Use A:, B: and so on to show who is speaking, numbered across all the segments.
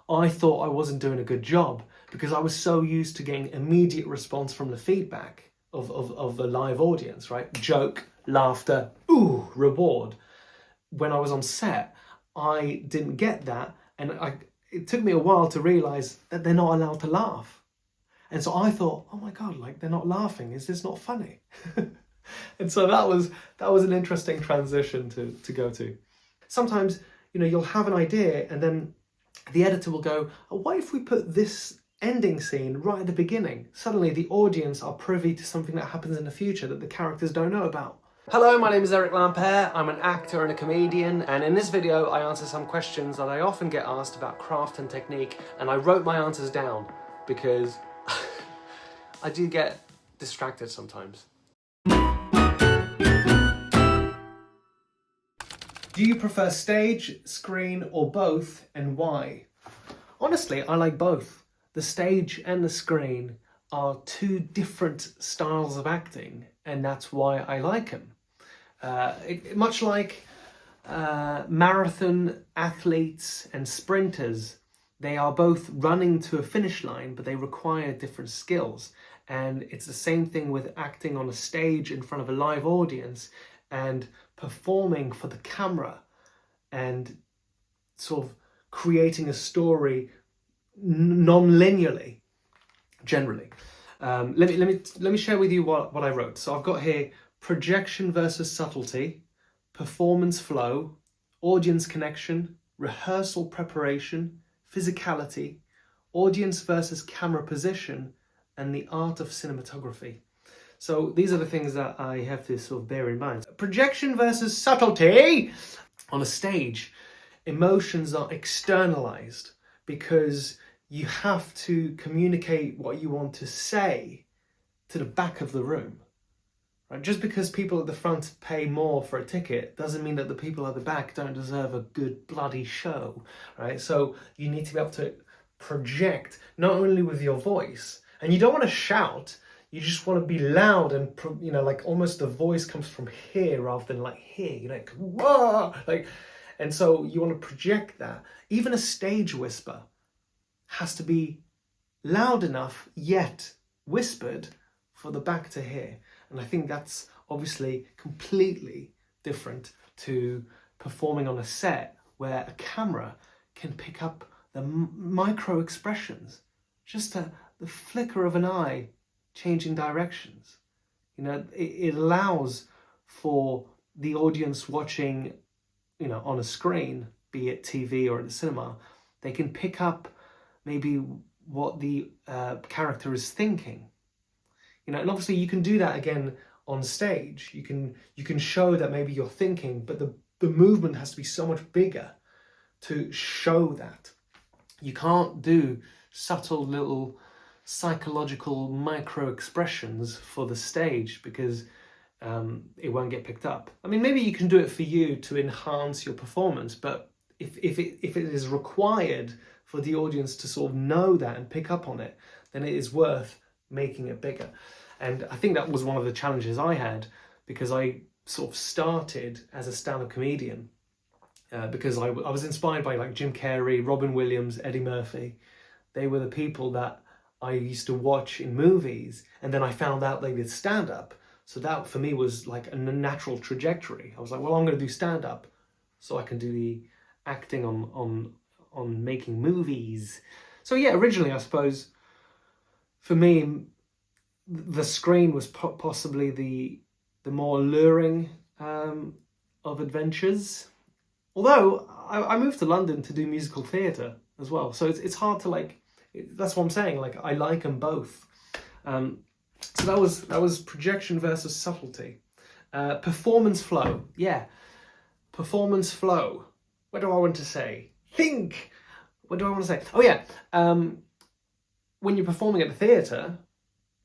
A: I thought I wasn't doing a good job because I was so used to getting immediate response from the feedback of the live audience, right? Joke, laughter, ooh, reward. When I was on set, I didn't get that, and it took me a while to realise that they're not allowed to laugh. And so I thought, oh my God, like they're not laughing. Is this not funny? And so that was an interesting transition to go to. Sometimes, you'll have an idea and then the editor will go, oh, what if we put this ending scene right at the beginning? Suddenly the audience are privy to something that happens in the future that the characters don't know about. Hello, my name is Lampaert. I'm an actor and a comedian, and in this video I answer some questions that I often get asked about craft and technique, and I wrote my answers down because I do get distracted sometimes. Do you prefer stage, screen, or both, and why? Honestly, I like both. The stage and the screen are two different styles of acting, and that's why I like them. Much like marathon athletes and sprinters, they are both running to a finish line, but they require different skills. And it's the same thing with acting on a stage in front of a live audience and performing for the camera and sort of creating a story non-linearly, generally. Let me share with you what I wrote. So I've got here projection versus subtlety, performance flow, audience connection, rehearsal preparation, physicality, audience versus camera position, and the art of cinematography. So these are the things that I have to sort of bear in mind. Projection versus subtlety. On a stage, emotions are externalized because you have to communicate what you want to say to the back of the room. Right? Just because people at the front pay more for a ticket doesn't mean that the people at the back don't deserve a good bloody show, right? So you need to be able to project not only with your voice, and you don't want to shout, you just want to be loud and, like almost the voice comes from here rather than like here, like, and so you want to project that. Even a stage whisper has to be loud enough yet whispered for the back to hear. And I think that's obviously completely different to performing on a set where a camera can pick up the micro expressions, just the flicker of an eye changing directions. It allows for the audience watching, on a screen, be it TV or at the cinema, they can pick up maybe what the character is thinking. And obviously you can do that again on stage. You can show that maybe you're thinking, but the movement has to be so much bigger to show that. You can't do subtle little psychological micro expressions for the stage because it won't get picked up. I mean, maybe you can do it for you to enhance your performance, but if it is required for the audience to sort of know that and pick up on it, then it is worth making it bigger. And I think that was one of the challenges I had because I sort of started as a stand-up comedian because I was inspired by like Jim Carrey, Robin Williams, Eddie Murphy. They were the people that I used to watch in movies, and then I found out they did stand-up. So that for me was like a natural trajectory. I was like, well, I'm going to do stand-up so I can do the acting on making movies. So yeah, originally I suppose for me the screen was possibly the more alluring of adventures. Although I moved to London to do musical theatre as well, so it's hard to like. That's what I'm saying. Like I like them both. So that was projection versus subtlety. Performance flow. Yeah, performance flow. What do I want to say? Think. What do I want to say? Oh yeah. When you're performing at the theatre,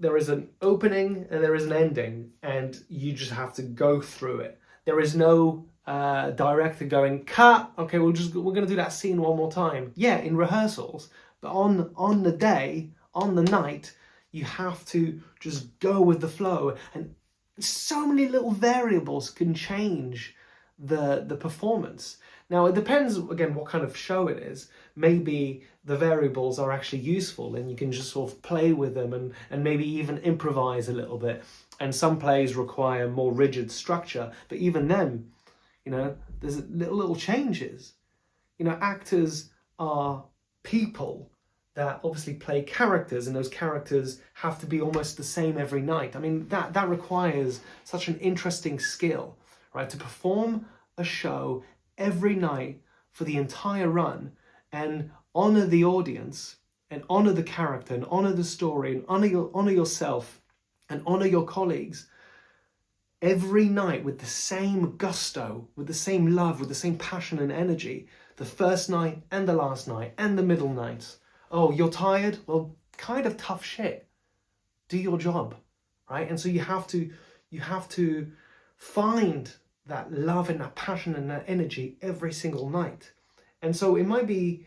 A: there is an opening and there is an ending, and you just have to go through it. There is no director going, cut. Okay, we're going to do that scene one more time. Yeah, in rehearsals, but on the day, on the night, you have to just go with the flow, and so many little variables can change the performance. Now it depends again what kind of show it is, maybe the variables are actually useful and you can just sort of play with them and maybe even improvise a little bit. And some plays require more rigid structure, but even then, there's little changes. Actors are people that obviously play characters, and those characters have to be almost the same every night. I mean, that requires such an interesting skill, right? To perform a show every night for the entire run and honor the audience and honor the character and honor the story and honor yourself and honor your colleagues every night with the same gusto, with the same love, with the same passion and energy, the first night and the last night and the middle nights. Oh, you're tired? Well, kind of tough shit. Do your job, right? And so you have to find that love and that passion and that energy every single night. And so it might be,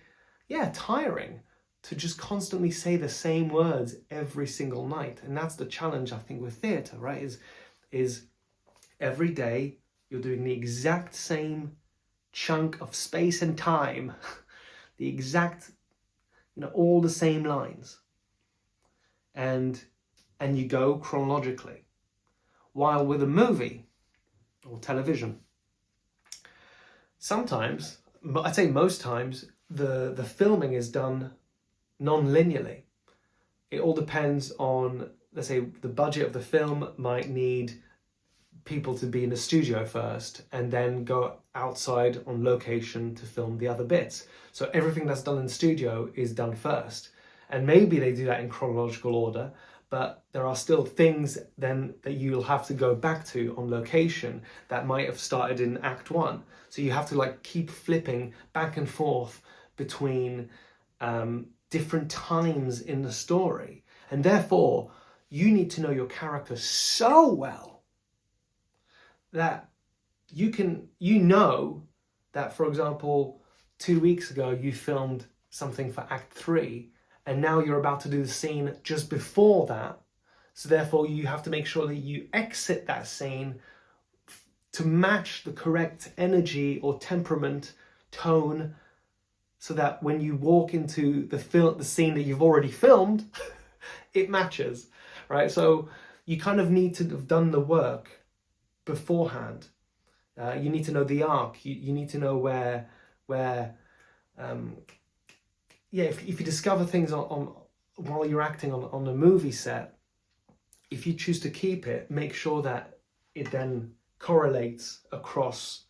A: tiring to just constantly say the same words every single night. And that's the challenge, I think, with theatre, right? Is every day you're doing the exact same chunk of space and time, the exact, all the same lines. And you go chronologically. While with a movie or television, sometimes, I'd say most times, the filming is done non-linearly. It all depends on, let's say, the budget of the film might need people to be in the studio first and then go outside on location to film the other bits. So everything that's done in studio is done first. And maybe they do that in chronological order, but there are still things then that you'll have to go back to on location that might have started in Act 1. So you have to keep flipping back and forth between different times in the story. And therefore, you need to know your character so well that you know that, for example, 2 weeks ago you filmed something for Act 3 and now you're about to do the scene just before that. So therefore you have to make sure that you exit that scene to match the correct energy or temperament, tone, so that when you walk into the scene that you've already filmed, it matches, right? So you kind of need to have done the work beforehand. You need to know the arc. You need to know where if you discover things on while you're acting on a movie set, if you choose to keep it, make sure that it then correlates across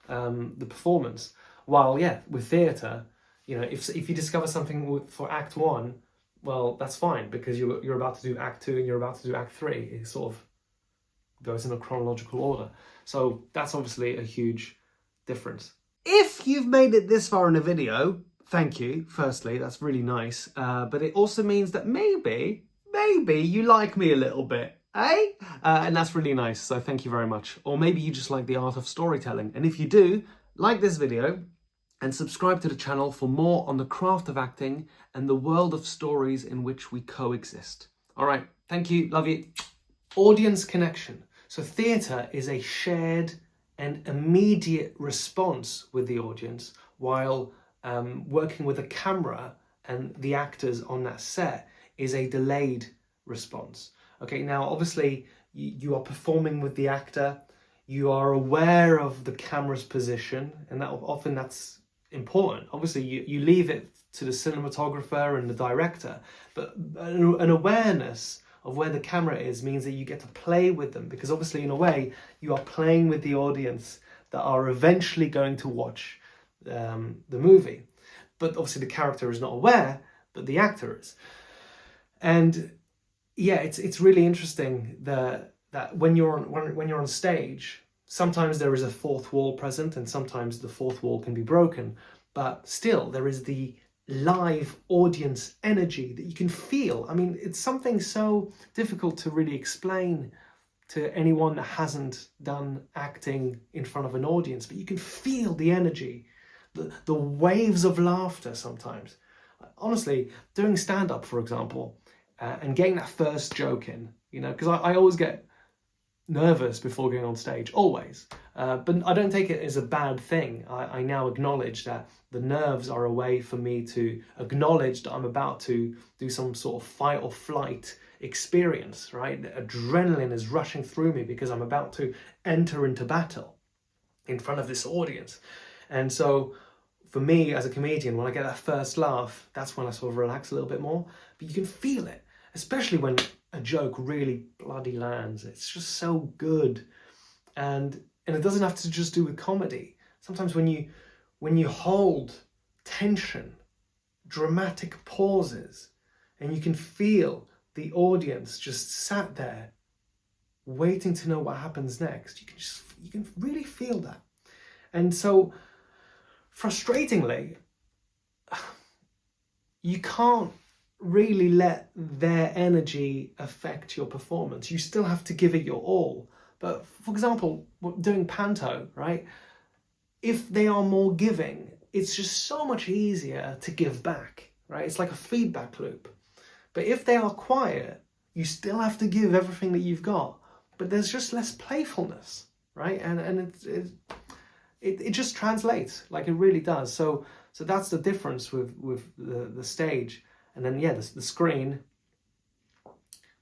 A: the performance. While with theatre, if you discover something for Act 1, well, that's fine, because you're about to do Act 2 and you're about to do Act 3. It sort of goes in a chronological order. So that's obviously a huge difference. If you've made it this far in a video, thank you, firstly, that's really nice. But it also means that maybe you like me a little bit, eh? And that's really nice, so thank you very much. Or maybe you just like the art of storytelling. And if you do, like this video and subscribe to the channel for more on the craft of acting and the world of stories in which we coexist. All right, thank you, love you. Audience connection. So theatre is a shared and immediate response with the audience, while working with a camera and the actors on that set is a delayed response. Okay, now obviously you are performing with the actor, you are aware of the camera's position, and that's important. Obviously you leave it to the cinematographer and the director, but an awareness of where the camera is means that you get to play with them, because obviously in a way you are playing with the audience that are eventually going to watch the movie. But obviously the character is not aware, but the actor is. And it's really interesting that when you're on stage, sometimes there is a fourth wall present and sometimes the fourth wall can be broken, but still there is the live audience energy that you can feel. I mean, it's something so difficult to really explain to anyone that hasn't done acting in front of an audience, but you can feel the energy, the waves of laughter sometimes. Honestly, doing stand-up, for example, and getting that first joke in, because I always get nervous before going on stage, always. But I don't take it as a bad thing. I now acknowledge that the nerves are a way for me to acknowledge that I'm about to do some sort of fight or flight experience, right? Adrenaline is rushing through me because I'm about to enter into battle in front of this audience. And so for me as a comedian, when I get that first laugh, that's when I sort of relax a little bit more. But you can feel it, especially when a joke really bloody lands. It's just so good. And it doesn't have to just do with comedy. Sometimes when you hold tension, dramatic pauses, and you can feel the audience just sat there waiting to know what happens next, you can really feel that. And so frustratingly, you can't really let their energy affect your performance. You still have to give it your all. But for example, doing panto, right? If they are more giving, it's just so much easier to give back, right? It's like a feedback loop. But if they are quiet, you still have to give everything that you've got. But there's just less playfulness, right? And it just translates, like it really does. So that's the difference with the stage. And then yeah, the screen.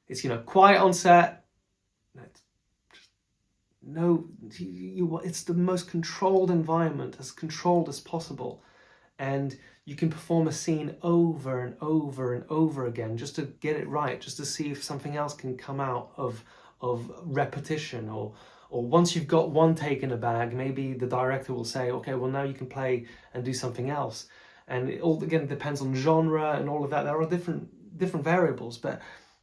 A: It's quiet on set. It's the most controlled environment, as controlled as possible, and you can perform a scene over and over and over again just to get it right, just to see if something else can come out of repetition, or once you've got one take in a bag, maybe the director will say, okay, well now you can play and do something else. And it all again depends on genre and all of that. There are different variables, but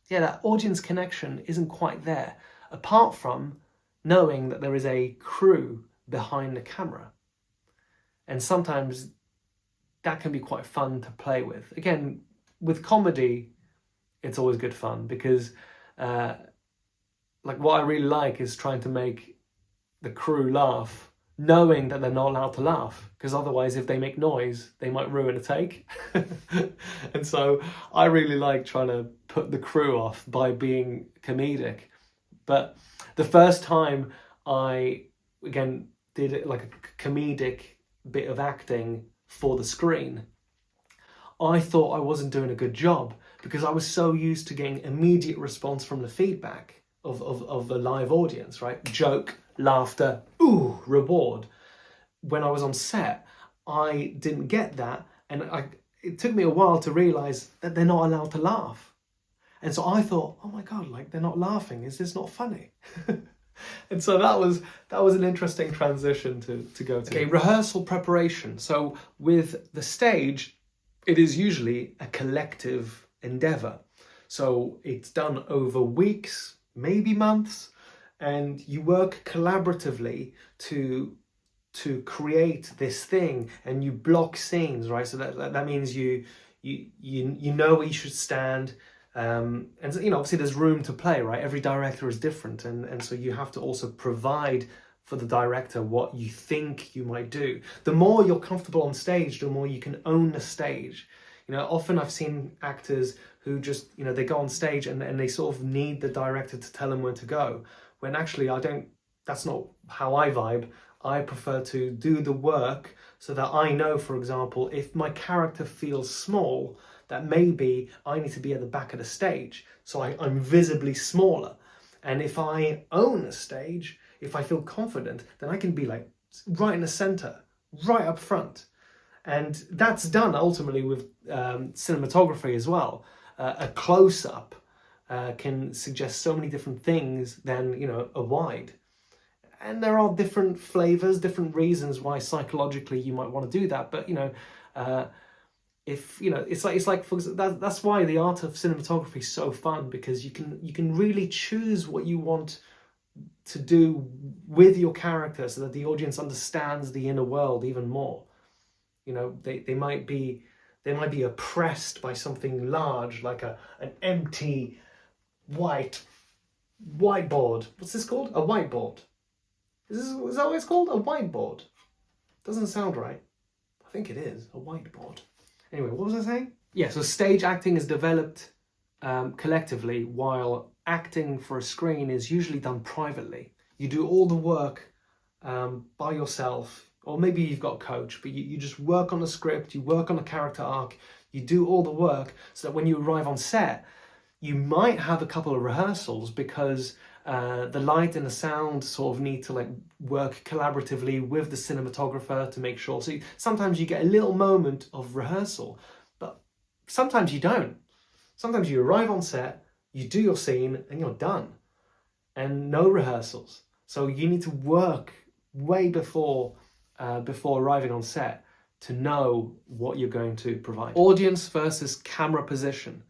A: yeah, that audience connection isn't quite there, apart from knowing that there is a crew behind the camera. And sometimes that can be quite fun to play with. Again, with comedy, it's always good fun because like what I really like is trying to make the crew laugh, knowing that they're not allowed to laugh, because otherwise if they make noise, they might ruin a take. And so I really like trying to put the crew off by being comedic. But the first time I, again, did it like a comedic bit of acting for the screen, I thought I wasn't doing a good job because I was so used to getting immediate response from the feedback of the live audience, right? Joke, laughter, ooh, reward. When I was on set, I didn't get that, and it took me a while to realize that they're not allowed to laugh. And so I thought, oh my God, like they're not laughing. Is this not funny? And so that was an interesting transition to go to. Okay, rehearsal preparation. So with the stage, it is usually a collective endeavor. So it's done over weeks, maybe months, and you work collaboratively to create this thing, and you block scenes, right? So that means you know where you should stand. And obviously there's room to play, right? Every director is different, and so you have to also provide for the director what you think you might do. The more you're comfortable on stage, the more you can own the stage. Often I've seen actors who just, they go on stage and they sort of need the director to tell them where to go, when actually that's not how I vibe. I prefer to do the work so that I know, for example, if my character feels small, that maybe I need to be at the back of the stage, so I'm visibly smaller. And if I own a stage, if I feel confident, then I can be like right in the center, right up front. And that's done ultimately with cinematography as well. A close-up can suggest so many different things than, a wide. And there are different flavors, different reasons why psychologically you might want to do that. But, it's like that's why the art of cinematography is so fun, because you can really choose what you want to do with your character so that the audience understands the inner world even more. They might be oppressed by something large, like an empty whiteboard. What's this called? A whiteboard. Is that what it's called? A whiteboard? Doesn't sound right. I think it is a whiteboard. Anyway, what was I saying? Yeah, so stage acting is developed collectively, while acting for a screen is usually done privately. You do all the work by yourself, or maybe you've got a coach, but you just work on the script, you work on the character arc, you do all the work so that when you arrive on set, you might have a couple of rehearsals because the light and the sound sort of need to like work collaboratively with the cinematographer to make sure. So sometimes you get a little moment of rehearsal, but sometimes you don't. Sometimes you arrive on set, you do your scene, and you're done. And no rehearsals. So you need to work way before arriving on set to know what you're going to provide. Audience versus camera position.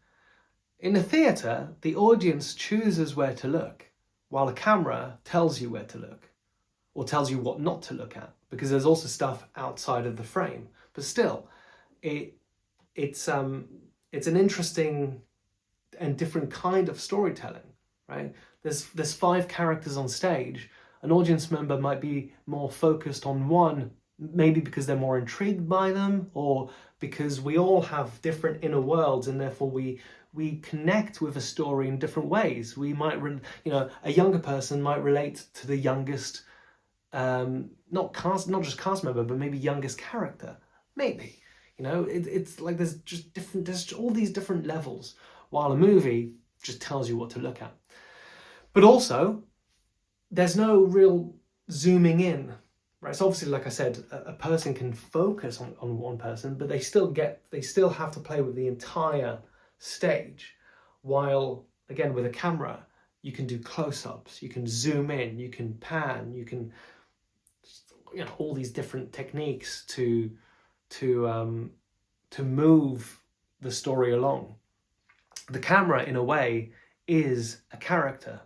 A: In the theatre, the audience chooses where to look, while the camera tells you where to look, or tells you what not to look at, because there's also stuff outside of the frame. But still, it's an interesting and different kind of storytelling, right? There's 5 characters on stage. An audience member might be more focused on one, maybe because they're more intrigued by them, or because we all have different inner worlds, and therefore we connect with a story in different ways. We might, a younger person might relate to the youngest, not just cast member, but maybe youngest character, maybe. It's like there's all these different levels, while a movie just tells you what to look at. But also, there's no real zooming in, right? So obviously, like I said, a person can focus on one person, but they still have to play with the entire stage. While, again, with a camera, you can do close-ups, you can zoom in, you can pan, you can, all these different techniques to move the story along. The camera, in a way, is a character.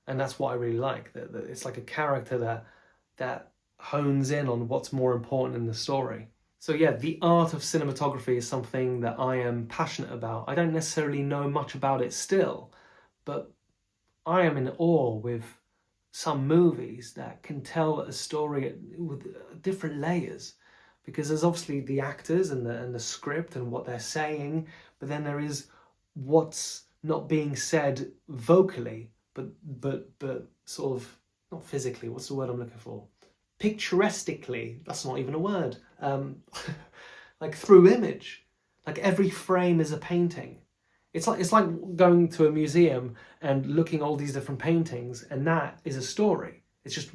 A: And that's what I really like, that it's like a character that hones in on what's more important in the story. So yeah, the art of cinematography is something that I am passionate about. I don't necessarily know much about it still, but I am in awe with some movies that can tell a story with different layers. Because there's obviously the actors and the script and what they're saying, but then there is what's not being said vocally, but sort of, not physically, what's the word I'm looking for? Picturesquely, that's not even a word. Like through image. Like every frame is a painting. It's like going to a museum and looking at all these different paintings, and that is a story. It's just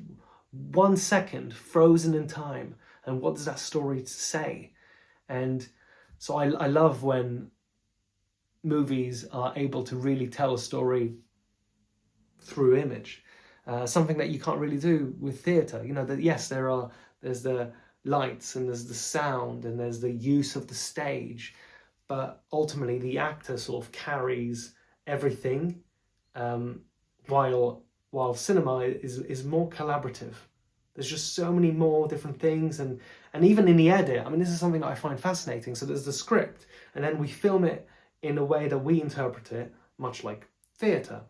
A: 1 second frozen in time, and what does that story say? And so I love when movies are able to really tell a story through image, something that you can't really do with theatre. Yes, there's the lights and there's the sound and there's the use of the stage, but ultimately the actor sort of carries everything, while cinema is more collaborative. There's just so many more different things, and even in the edit, this is something that I find fascinating. So there's the script, and then we film it in a way that we interpret it, much like theatre,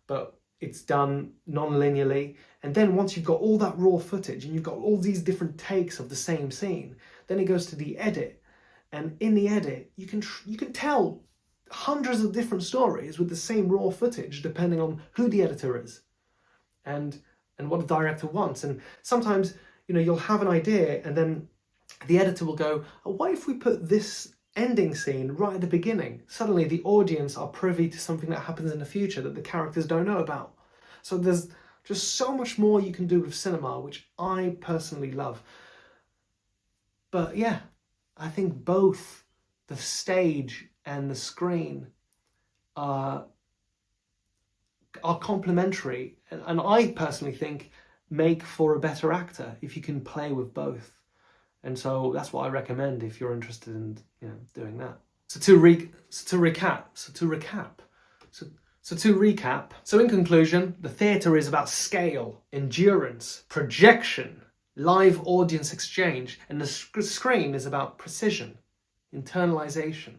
A: but it's done non-linearly. And then once you've got all that raw footage and you've got all these different takes of the same scene, then it goes to the edit. And in the edit, you can tell hundreds of different stories with the same raw footage, depending on who the editor is and what the director wants. And sometimes, you'll have an idea, and then the editor will go, oh, what if we put this ending scene right at the beginning? Suddenly the audience are privy to something that happens in the future that the characters don't know about. So there's just so much more you can do with cinema, which I personally love. But yeah, I think both the stage and the screen are complementary, and I personally think make for a better actor if you can play with both. And so that's what I recommend if you're interested in doing that. So to recap, in conclusion, the theatre is about scale, endurance, projection, live audience exchange, and the screen is about precision, internalization,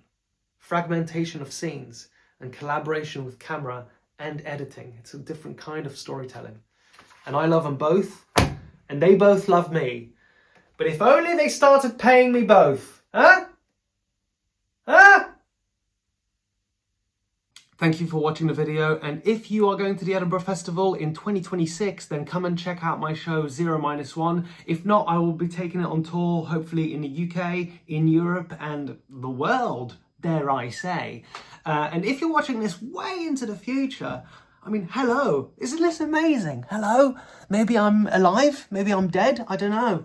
A: fragmentation of scenes, and collaboration with camera and editing. It's a different kind of storytelling. And I love them both, and they both love me. But if only they started paying me both, huh? Huh? Thank you for watching the video, and if you are going to the Edinburgh Festival in 2026, then come and check out my show 0-1. If not, I will be taking it on tour, hopefully in the UK, in Europe, and the world, dare I say. And if you're watching this way into the future, I mean, hello, isn't this amazing? Hello, maybe I'm alive, maybe I'm dead, I don't know.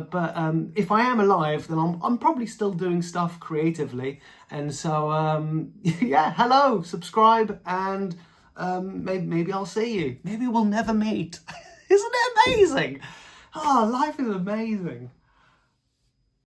A: But if I am alive, then I'm probably still doing stuff creatively. And so, yeah, hello, subscribe, and maybe I'll see you. Maybe we'll never meet. Isn't it amazing? Oh, life is amazing.